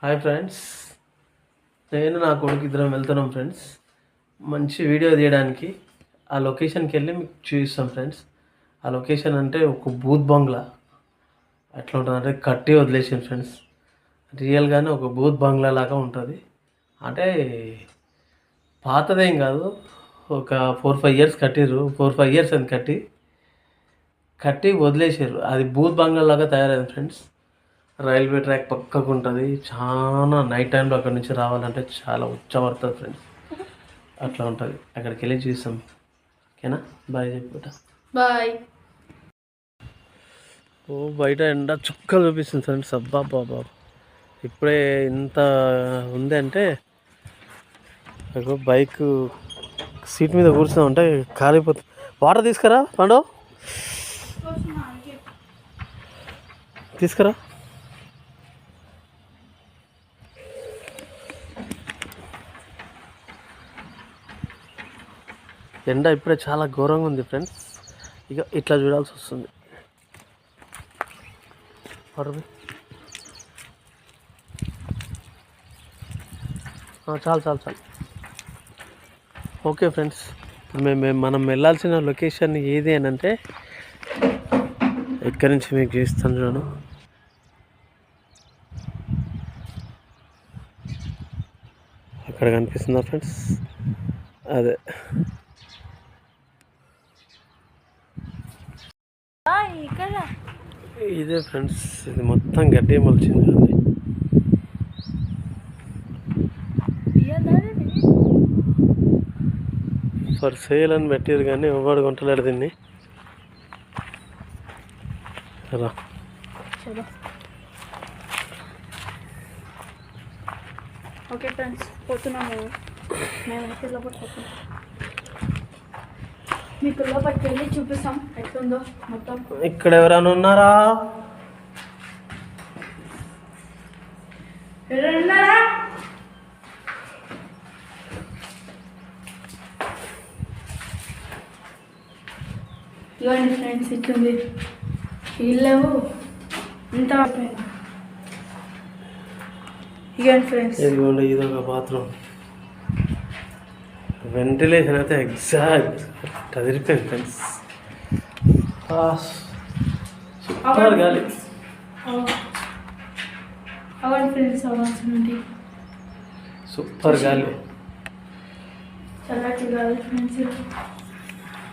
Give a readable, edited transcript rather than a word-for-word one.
Hi friends, నేను నా కొడుకు ఇద్దరం వెళ్తున్నాం ఫ్రెండ్స్. మంచి వీడియో తీయడానికి ఆ లొకేషన్కి వెళ్ళి మీకు చూపిస్తాం ఫ్రెండ్స్. ఆ లొకేషన్ అంటే ఒక బూత్ బంగ్లా ఎట్లా ఉంటుందంటే కట్టి వదిలేసాను ఫ్రెండ్స్. రియల్గానే ఒక బూత్ బంగ్లా లాగా ఉంటుంది. అంటే పాతదేం కాదు, ఒక 4-5 ఇయర్స్ కట్టిర్రు. 4-5 ఇయర్స్ అని కట్టి వదిలేసారు. అది బూత్ బంగ్లా లాగా తయారైంది ఫ్రెండ్స్. రైల్వే ట్రాక్ పక్కకు ఉంటుంది. చాలా నైట్ టైంలో అక్కడి నుంచి రావాలంటే చాలా ఉచ్చబడుతుంది ఫ్రెండ్స్. అట్లా ఉంటుంది. అక్కడికి వెళ్ళి చూస్తాం. ఓకేనా? బాయ్ చెప్పుకుంటా. బాయ్. ఓ బయట ఎండ చుక్కలు చూపిస్తుంది ఫ్రెండ్స్. అబ్బా బాబా, ఇప్పుడే ఇంత ఉంది అంటే బైక్ సీట్ మీద కూర్చున్నామంటే కాలిపోతుంది. వాటర్ తీసుకురా పండు, తీసుకురా. ఎండ ఇప్పుడే చాలా ఘోరంగా ఉంది ఫ్రెండ్స్. ఇక ఇట్లా చూడాల్సి వస్తుంది. చాలు చాలు చాలు. ఓకే ఫ్రెండ్స్, మనం వెళ్ళాల్సిన లొకేషన్ ఏది అని అంటే ఇక్కడి నుంచి మీకు చూస్తాను చూడండి. అక్కడ కనిపిస్తుందా ఫ్రెండ్స్? అదే ఇదే ఫ్రెండ్స్. ఇది మొత్తం గడ్డి మొలిచింది చూడండి. ఫర్ సేల్ అని పెట్టారు కానీ ఎవడు కొంటలేడు దీన్ని. రా. ఓకే ఫ్రెండ్స్, పోతున్నాము. మేమైతే లోపల పోతున్నాం. మీకు లోపలికి వెళ్ళి చూపిస్తాం ఎట్లుందో మొత్తం. ఇక్కడ ఎవరైనా ఉన్నారా? ఇవ్వండి ఫ్రెండ్స్, ఇట్లుంది. ఇల్లేవు ఇంత. ఇవ్వండి ఫ్రెండ్స్, ఇదిగోండి, ఇది ఒక బాత్రూమ్. వెంటిలేషన్ అయితే ఎగ్జాక్ట్ అదిరిపోయింది ఫ్రెండ్స్. సూపర్ గాలి. అవ్వండి ఫ్రెండ్స్, అవ్వాల్సింది సూపర్ గాలి. చల్లటి గాలి ఫ్రెండ్స్.